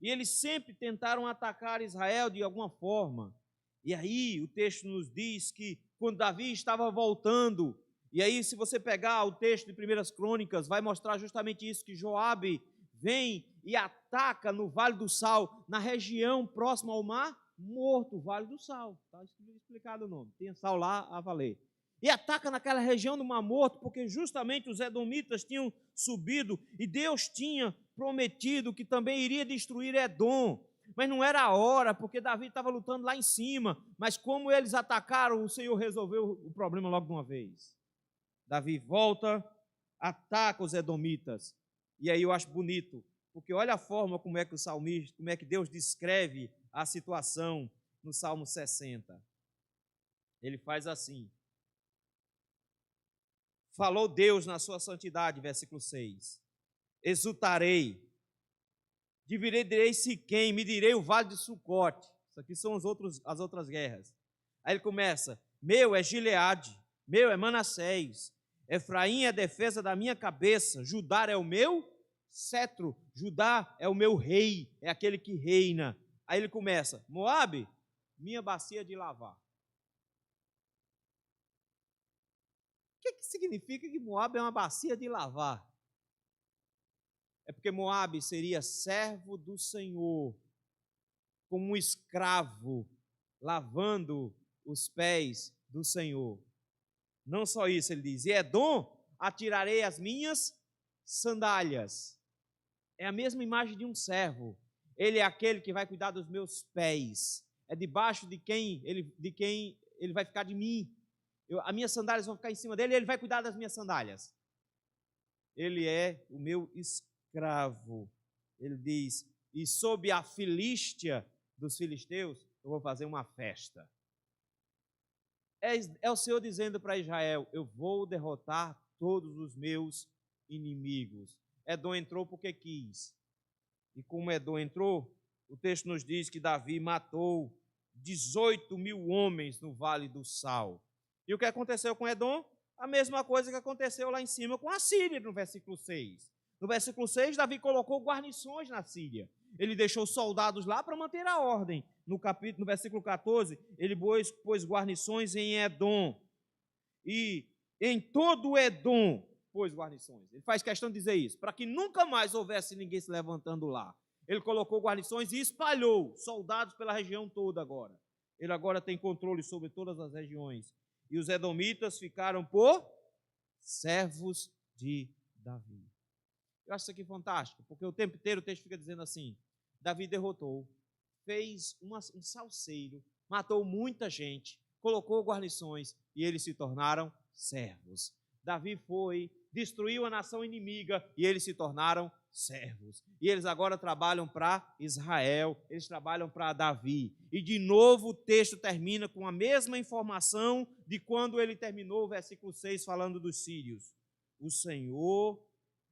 E eles sempre tentaram atacar Israel de alguma forma. E aí o texto nos diz que quando Davi estava voltando, e aí se você pegar o texto de 1 Crônicas, vai mostrar justamente isso, que Joabe vem e ataca no Vale do Sal, na região próxima ao Mar Morto, Vale do Sal. Está explicado o nome, tem sal lá a valer. E ataca naquela região do Mar Morto, porque justamente os edomitas tinham subido e Deus tinha prometido que também iria destruir Edom. Mas não era a hora, porque Davi estava lutando lá em cima. Mas como eles atacaram, o Senhor resolveu o problema logo de uma vez. Davi volta, ataca os edomitas. E aí eu acho bonito, porque olha a forma como é que o salmista, como é que Deus descreve a situação no Salmo 60. Ele faz assim: falou Deus na sua santidade, versículo 6. Exultarei, dividirei Siquém, medirei o vale de Sucote. Isso aqui são as outras guerras. Aí ele começa: meu é Gileade, meu é Manassés, Efraim é a defesa da minha cabeça, Judá é o meu cetro, Judá é o meu rei, é aquele que reina. Aí ele começa: Moabe, minha bacia de lavar. O que significa que Moabe é uma bacia de lavar? É porque Moabe seria servo do Senhor, como um escravo, lavando os pés do Senhor. Não só isso, ele diz: e Edom, atirarei as minhas sandálias. É a mesma imagem de um servo. Ele é aquele que vai cuidar dos meus pés. É debaixo de quem ele vai ficar de mim. As minhas sandálias vão ficar em cima dele e ele vai cuidar das minhas sandálias. Ele é o meu escravo. Ele diz, e sob a Filístia dos filisteus, eu vou fazer uma festa. É o Senhor dizendo para Israel, eu vou derrotar todos os meus inimigos. Edom entrou porque quis. E como Edom entrou, o texto nos diz que Davi matou 18.000 homens no Vale do Sal. E o que aconteceu com Edom? A mesma coisa que aconteceu lá em cima com a Síria, no versículo 6. No versículo 6, Davi colocou guarnições na Síria. Ele deixou soldados lá para manter a ordem. No versículo 14, ele pôs guarnições em Edom. E em todo Edom pôs guarnições. Ele faz questão de dizer isso, para que nunca mais houvesse ninguém se levantando lá. Ele colocou guarnições e espalhou soldados pela região toda agora. Ele agora tem controle sobre todas as regiões. E os edomitas ficaram por servos de Davi. Eu acho isso aqui fantástico, porque o tempo inteiro o texto fica dizendo assim, Davi derrotou, fez um salseiro, matou muita gente, colocou guarnições e eles se tornaram servos. Davi foi, destruiu a nação inimiga e eles se tornaram servos. E eles agora trabalham para Israel, eles trabalham para Davi. E de novo o texto termina com a mesma informação de quando ele terminou o versículo 6 falando dos sírios. O Senhor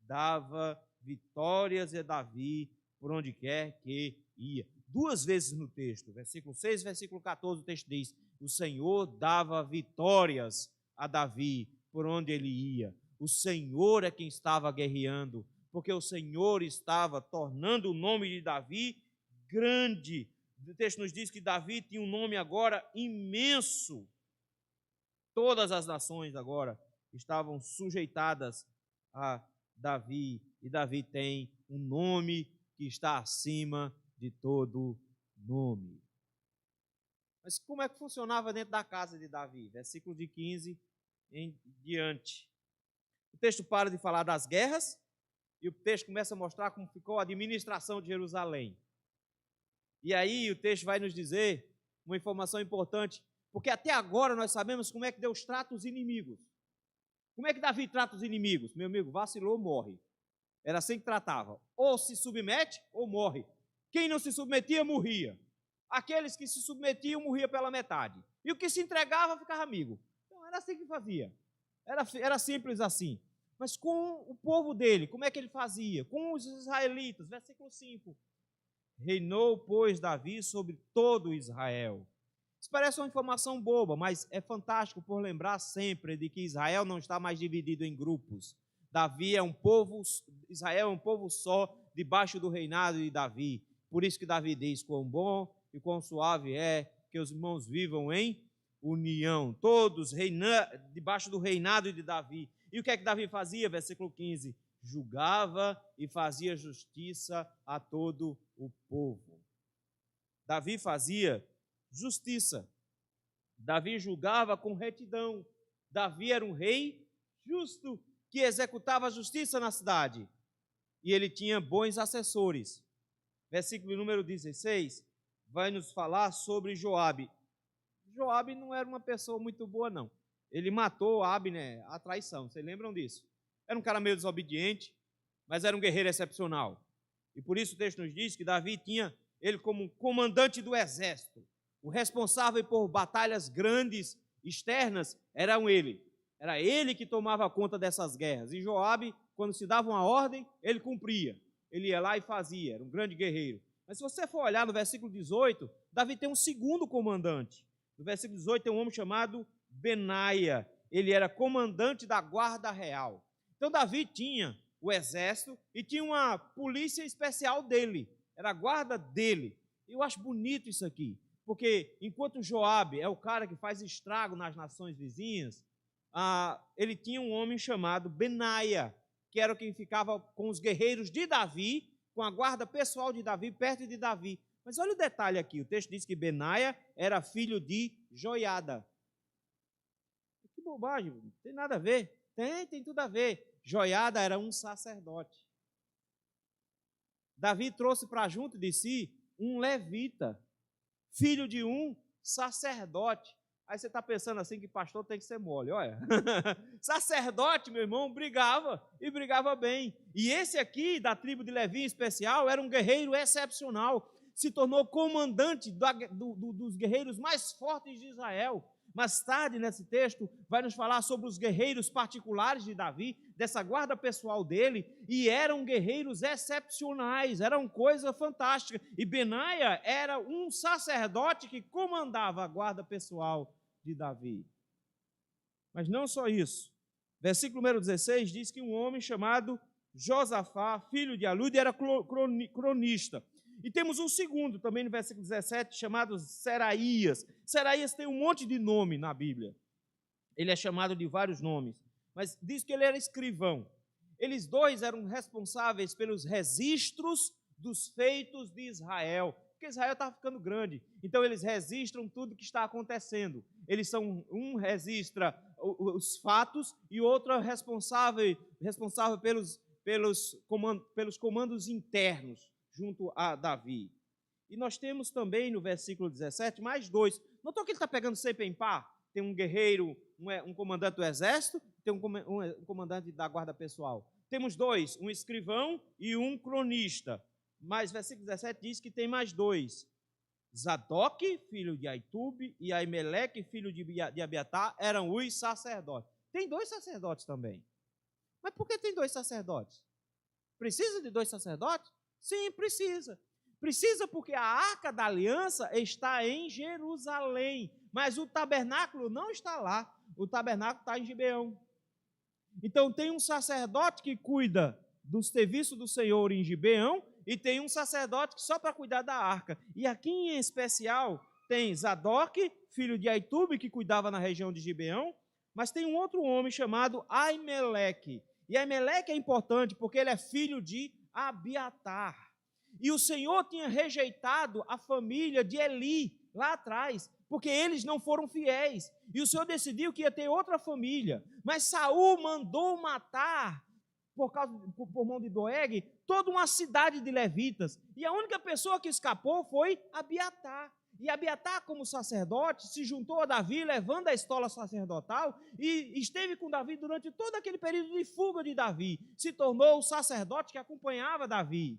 dava vitórias a Davi por onde quer que ia. 2 vezes no texto, versículo 6 e versículo 14, o texto diz, o Senhor dava vitórias a Davi por onde ele ia. O Senhor é quem estava guerreando, porque o Senhor estava tornando o nome de Davi grande. O texto nos diz que Davi tinha um nome agora imenso. Todas as nações agora estavam sujeitadas a Davi, e Davi tem um nome que está acima de todo nome. Mas como é que funcionava dentro da casa de Davi? Versículo de 15 em diante. O texto para de falar das guerras, e o texto começa a mostrar como ficou a administração de Jerusalém. E aí o texto vai nos dizer uma informação importante, porque até agora nós sabemos como é que Deus trata os inimigos. Como é que Davi trata os inimigos? Meu amigo, vacilou, morre. Era assim que tratava. Ou se submete, ou morre. Quem não se submetia, morria. Aqueles que se submetiam, morria pela metade. E o que se entregava, ficava amigo. Então, era assim que fazia. Era simples assim. Mas com o povo dele, como é que ele fazia? Com os israelitas, versículo 5. Reinou, pois, Davi sobre todo Israel. Isso parece uma informação boba, mas é fantástico por lembrar sempre de que Israel não está mais dividido em grupos. Israel é um povo só, debaixo do reinado de Davi. Por isso que Davi diz, quão bom e quão suave é que os irmãos vivam em união. Todos debaixo do reinado de Davi. E o que é que Davi fazia? Versículo 15. Julgava e fazia justiça a todo o povo. Davi fazia justiça. Davi julgava com retidão. Davi era um rei justo que executava a justiça na cidade. E ele tinha bons assessores. Versículo número 16 vai nos falar sobre Joabe. Joabe não era uma pessoa muito boa, não. Ele matou Abner, a traição. Vocês lembram disso? Era um cara meio desobediente, mas era um guerreiro excepcional. E por isso o texto nos diz que Davi tinha ele como comandante do exército. O responsável por batalhas grandes, externas, era ele. Era ele que tomava conta dessas guerras. E Joabe, quando se dava uma ordem, ele cumpria. Ele ia lá e fazia, era um grande guerreiro. Mas se você for olhar no versículo 18, Davi tem um segundo comandante. No versículo 18 tem um homem chamado Benaia. Ele era comandante da guarda real. Então Davi tinha o exército e tinha uma polícia especial dele. Era a guarda dele. Eu acho bonito isso aqui, porque enquanto Joabe é o cara que faz estrago nas nações vizinhas, ele tinha um homem chamado Benaia, que era quem ficava com os guerreiros de Davi, com a guarda pessoal de Davi, perto de Davi. Mas olha o detalhe aqui, o texto diz que Benaia era filho de Joiada. Que bobagem, não tem nada a ver. Tem tudo a ver. Joiada era um sacerdote. Davi trouxe para junto de si um levita, filho de um sacerdote. Aí você está pensando assim que pastor tem que ser mole, olha. Sacerdote, meu irmão, brigava, e brigava bem. E esse aqui, da tribo de Levi em especial, era um guerreiro excepcional. Se tornou comandante dos guerreiros mais fortes de Israel. Mais tarde, nesse texto, vai nos falar sobre os guerreiros particulares de Davi, dessa guarda pessoal dele, e eram guerreiros excepcionais, eram coisa fantástica. E Benaia era um sacerdote que comandava a guarda pessoal de Davi. Mas não só isso. Versículo número 16 diz que um homem chamado Josafá, filho de Alude, era cronista. E temos um segundo, também no versículo 17, chamado Seraías. Seraías tem um monte de nome na Bíblia. Ele é chamado de vários nomes. Mas diz que ele era escrivão. Eles dois eram responsáveis pelos registros dos feitos de Israel. Porque Israel estava ficando grande. Então eles registram tudo que está acontecendo. Um registra os fatos e o outro é responsável pelos comandos internos junto a Davi. E nós temos também no versículo 17 mais dois. Notou que ele está pegando sempre em par? Tem um guerreiro, um comandante do exército, tem um comandante da guarda pessoal. Temos dois, um escrivão e um cronista. Mas versículo 17 diz que tem mais dois. Zadok, filho de Aitube, e Aimeleque, filho de Abiatar, eram os sacerdotes. Tem dois sacerdotes também. Mas por que tem dois sacerdotes? Precisa de dois sacerdotes? Sim, precisa. Precisa porque a Arca da Aliança está em Jerusalém, mas o tabernáculo não está lá. O tabernáculo está em Gibeão. Então tem um sacerdote que cuida do serviço do Senhor em Gibeão e tem um sacerdote só para cuidar da arca. E aqui em especial tem Zadok, filho de Aitube, que cuidava na região de Gibeão, mas tem um outro homem chamado Aimeleque. E Aimeleque é importante porque ele é filho de Abiatar. E o Senhor tinha rejeitado a família de Eli lá atrás, porque eles não foram fiéis. E o Senhor decidiu que ia ter outra família. Mas Saul mandou matar, por mão de Doeg, toda uma cidade de levitas. E a única pessoa que escapou foi Abiatar. E Abiatar, como sacerdote, se juntou a Davi, levando a estola sacerdotal, e esteve com Davi durante todo aquele período de fuga de Davi. Se tornou o sacerdote que acompanhava Davi.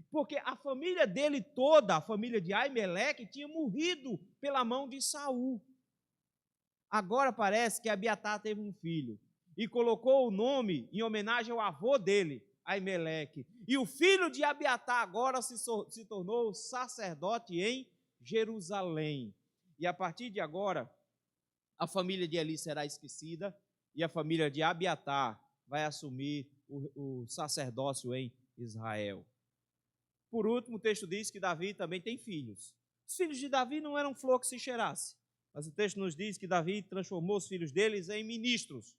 Porque a família dele toda, a família de Aimeleque, tinha morrido pela mão de Saul. Agora parece que Abiatar teve um filho e colocou o nome em homenagem ao avô dele, Aimeleque. E o filho de Abiatar agora se tornou sacerdote em Jerusalém. E a partir de agora, a família de Eli será esquecida e a família de Abiatar vai assumir o sacerdócio em Israel. Por último, o texto diz que Davi também tem filhos. Os filhos de Davi não eram flor que se cheirasse, mas o texto nos diz que Davi transformou os filhos deles em ministros.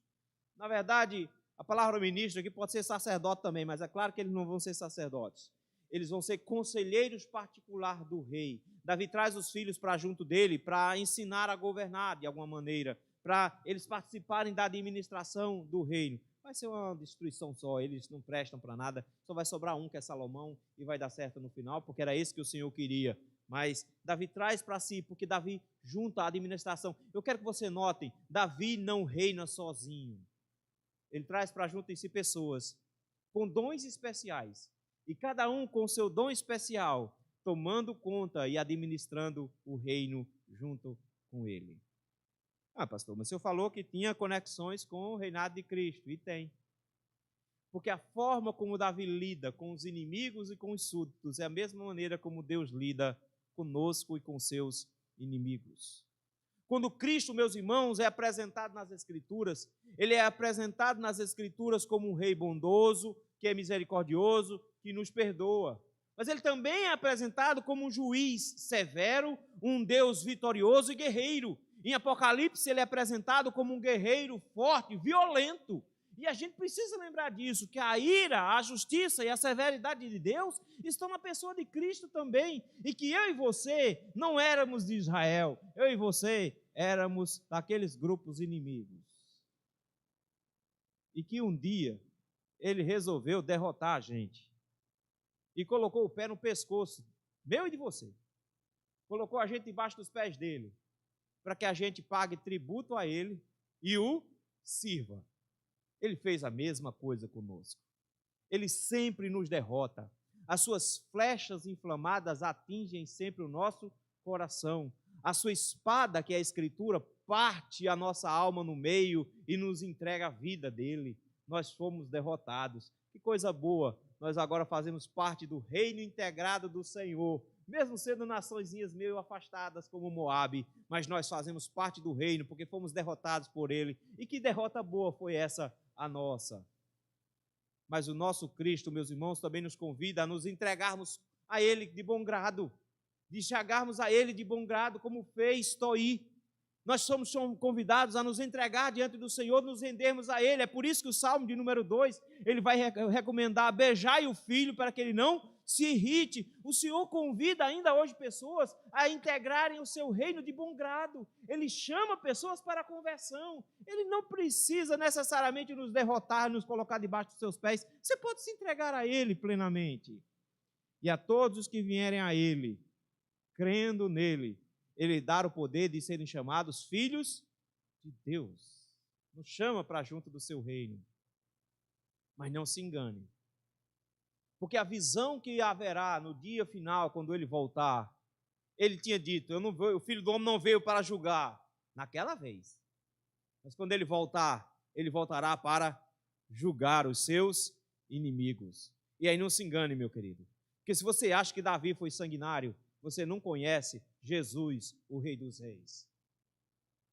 Na verdade, a palavra ministro aqui pode ser sacerdote também, mas é claro que eles não vão ser sacerdotes. Eles vão ser conselheiros particulares do rei. Davi traz os filhos para junto dele para ensinar a governar de alguma maneira, para eles participarem da administração do reino. Vai ser uma destruição só, eles não prestam para nada, só vai sobrar um que é Salomão e vai dar certo no final, porque era esse que o Senhor queria. Mas Davi traz para si, porque Davi junta a administração. Eu quero que você notem, Davi não reina sozinho. Ele traz para junto em si pessoas com dons especiais, e cada um com o seu dom especial, tomando conta e administrando o reino junto com ele. Ah, pastor, mas o senhor falou que tinha conexões com o reinado de Cristo, e tem. Porque a forma como Davi lida com os inimigos e com os súditos é a mesma maneira como Deus lida conosco e com seus inimigos. Quando Cristo, meus irmãos, é apresentado nas Escrituras, ele é apresentado nas Escrituras como um rei bondoso, que é misericordioso, que nos perdoa. Mas ele também é apresentado como um juiz severo, um Deus vitorioso e guerreiro. Em Apocalipse, ele é apresentado como um guerreiro forte, violento. E a gente precisa lembrar disso, que a ira, a justiça e a severidade de Deus estão na pessoa de Cristo também. E que eu e você não éramos de Israel, eu e você éramos daqueles grupos inimigos. E que um dia ele resolveu derrotar a gente. E colocou o pé no pescoço, meu e de você. Colocou a gente embaixo dos pés dele. para que a gente pague tributo a Ele e o sirva. Ele fez a mesma coisa conosco. Ele sempre nos derrota. As suas flechas inflamadas atingem sempre o nosso coração. A sua espada, que é a Escritura, parte a nossa alma no meio e nos entrega a vida dele. Nós fomos derrotados. Que coisa boa! Nós agora fazemos parte do reino integrado do Senhor, mesmo sendo naçõezinhas meio afastadas como Moabe, mas nós fazemos parte do reino porque fomos derrotados por ele. E que derrota boa foi essa a nossa! Mas o nosso Cristo, meus irmãos, também nos convida a nos entregarmos a Ele de bom grado, de chegarmos a Ele de bom grado, como fez Toí. Nós somos convidados a nos entregar diante do Senhor, nos rendermos a Ele. É por isso que o Salmo de número 2, ele vai recomendar: beijai o filho para que ele não se irrite. O Senhor convida ainda hoje pessoas a integrarem o seu reino de bom grado. Ele chama pessoas para a conversão. Ele não precisa necessariamente nos derrotar, nos colocar debaixo dos seus pés. Você pode se entregar a Ele plenamente. E a todos os que vierem a Ele, crendo nele, Ele dá o poder de serem chamados filhos de Deus. Nos chama para junto do seu reino. Mas não se engane. Porque a visão que haverá no dia final, quando ele voltar, ele tinha dito: o Filho do Homem não veio para julgar, naquela vez. Mas quando ele voltar, ele voltará para julgar os seus inimigos. E aí não se engane, meu querido. Porque se você acha que Davi foi sanguinário, você não conhece Jesus, o Rei dos Reis.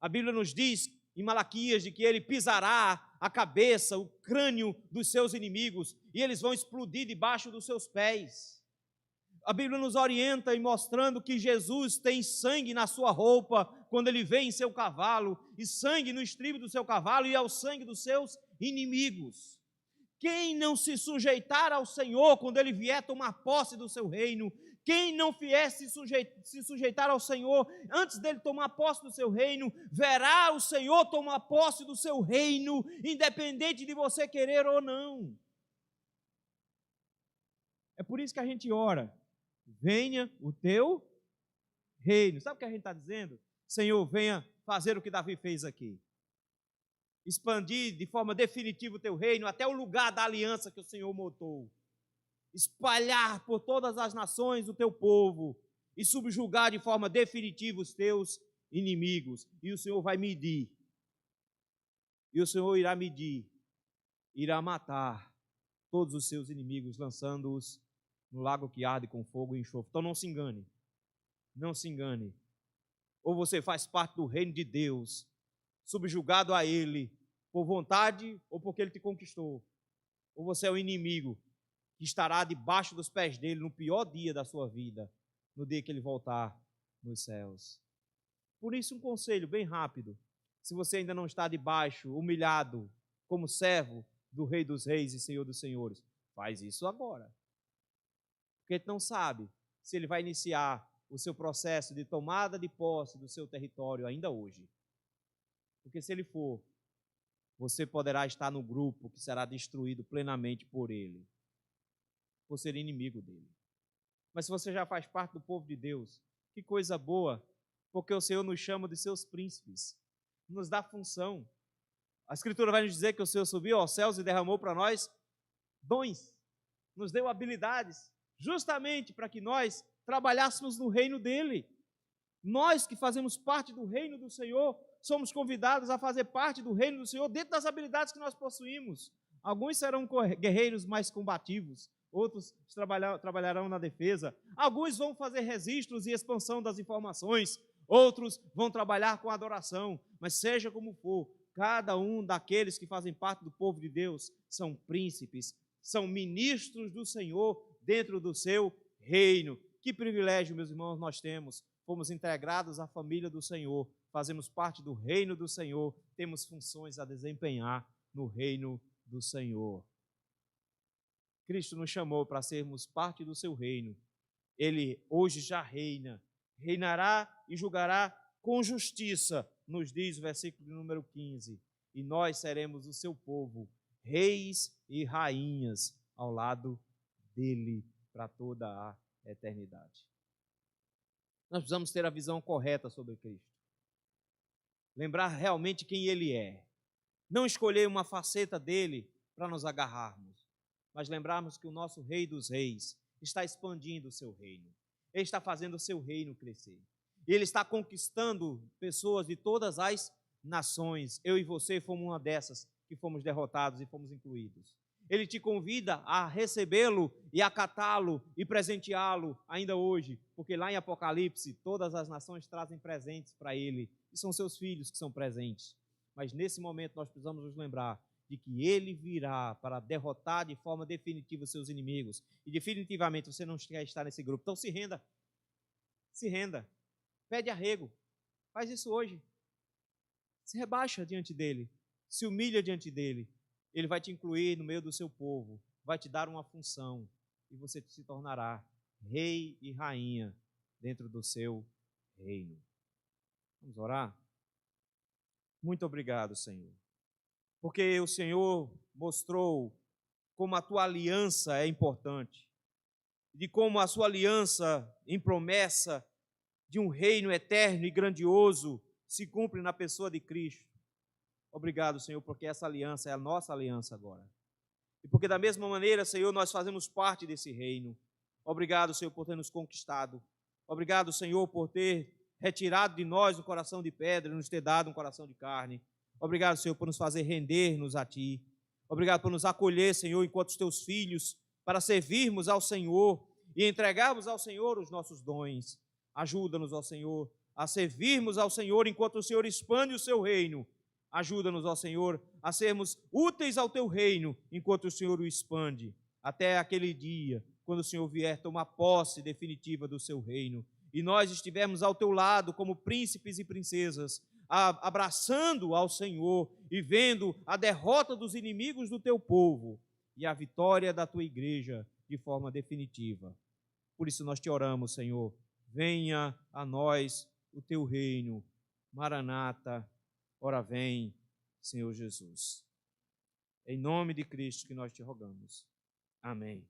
A Bíblia nos diz em Malaquias de que ele pisará a cabeça, o crânio dos seus inimigos, e eles vão explodir debaixo dos seus pés. A Bíblia nos orienta em mostrando que Jesus tem sangue na sua roupa quando ele vem em seu cavalo, e sangue no estribo do seu cavalo, e é o sangue dos seus inimigos. Quem não se sujeitar ao Senhor quando ele vier tomar posse do seu reino, quem não vier se sujeitar ao Senhor antes dele tomar posse do seu reino, verá o Senhor tomar posse do seu reino, independente de você querer ou não. É por isso que a gente ora: venha o teu reino. Sabe o que a gente está dizendo? Senhor, venha fazer o que Davi fez aqui. Expandir de forma definitiva o teu reino até o lugar da aliança que o Senhor montou. Espalhar por todas as nações o teu povo e subjugar de forma definitiva os teus inimigos. E o Senhor vai medir. E o Senhor irá medir, irá matar todos os seus inimigos, lançando-os no lago que arde com fogo e enxofre. Então não se engane. Não se engane. Ou você faz parte do reino de Deus, subjugado a Ele, por vontade ou porque Ele te conquistou. Ou você é o inimigo que estará debaixo dos pés dele no pior dia da sua vida, no dia que ele voltar nos céus. Por isso, um conselho bem rápido: se você ainda não está debaixo, humilhado, como servo do Rei dos Reis e Senhor dos Senhores, faz isso agora. Porque ele não sabe se ele vai iniciar o seu processo de tomada de posse do seu território ainda hoje. Porque se ele for, você poderá estar no grupo que será destruído plenamente por ele, por ser inimigo dele. Mas se você já faz parte do povo de Deus, que coisa boa, porque o Senhor nos chama de seus príncipes, nos dá função. A Escritura vai nos dizer que o Senhor subiu aos céus e derramou para nós dons, nos deu habilidades, justamente para que nós trabalhássemos no reino dele. Nós que fazemos parte do reino do Senhor, somos convidados a fazer parte do reino do Senhor dentro das habilidades que nós possuímos. Alguns serão guerreiros mais combativos, outros trabalharão na defesa, alguns vão fazer registros e expansão das informações, outros vão trabalhar com adoração, mas seja como for, cada um daqueles que fazem parte do povo de Deus são príncipes, são ministros do Senhor dentro do seu reino. Que privilégio, meus irmãos, nós temos. Fomos integrados à família do Senhor, fazemos parte do reino do Senhor, temos funções a desempenhar no reino do Senhor. Cristo nos chamou para sermos parte do seu reino. Ele hoje já reina, reinará e julgará com justiça, nos diz o versículo número 15. E nós seremos o seu povo, reis e rainhas ao lado dele para toda a eternidade. Nós precisamos ter a visão correta sobre Cristo. lembrar realmente quem Ele é. Não escolher uma faceta dele para nos agarrarmos, mas lembrarmos que o nosso Rei dos Reis está expandindo o seu reino. Ele está fazendo o seu reino crescer. Ele está conquistando pessoas de todas as nações. Eu e você fomos uma dessas que fomos derrotados e fomos incluídos. Ele te convida a recebê-lo e acatá-lo e presenteá-lo ainda hoje, porque lá em Apocalipse todas as nações trazem presentes para ele, e são seus filhos que são presentes. Mas nesse momento nós precisamos nos lembrar de que ele virá para derrotar de forma definitiva os seus inimigos. E definitivamente você não quer estar nesse grupo. Então se renda. Se renda. Pede arrego. Faz isso hoje. Se rebaixa diante dele. Se humilha diante dele. Ele vai te incluir no meio do seu povo. Vai te dar uma função. E você se tornará rei e rainha dentro do seu reino. Vamos orar? Muito obrigado, Senhor. Porque o Senhor mostrou como a tua aliança é importante, de como a sua aliança em promessa de um reino eterno e grandioso se cumpre na pessoa de Cristo. Obrigado, Senhor, porque essa aliança é a nossa aliança agora. E porque da mesma maneira, Senhor, nós fazemos parte desse reino. Obrigado, Senhor, por ter nos conquistado. Obrigado, Senhor, por ter retirado de nós o coração de pedra e nos ter dado um coração de carne. Obrigado, Senhor, por nos fazer render-nos a Ti. Obrigado por nos acolher, Senhor, enquanto os Teus filhos, para servirmos ao Senhor e entregarmos ao Senhor os nossos dons. Ajuda-nos, ó Senhor, a servirmos ao Senhor enquanto o Senhor expande o Seu reino. Ajuda-nos, ó Senhor, a sermos úteis ao Teu reino enquanto o Senhor o expande. Até aquele dia, quando o Senhor vier tomar posse definitiva do Seu reino. E nós estivermos ao Teu lado como príncipes e princesas, abraçando ao Senhor e vendo a derrota dos inimigos do Teu povo e a vitória da Tua igreja de forma definitiva. Por isso nós te oramos, Senhor, venha a nós o Teu reino. Maranata, ora vem, Senhor Jesus. Em nome de Cristo que nós te rogamos. Amém.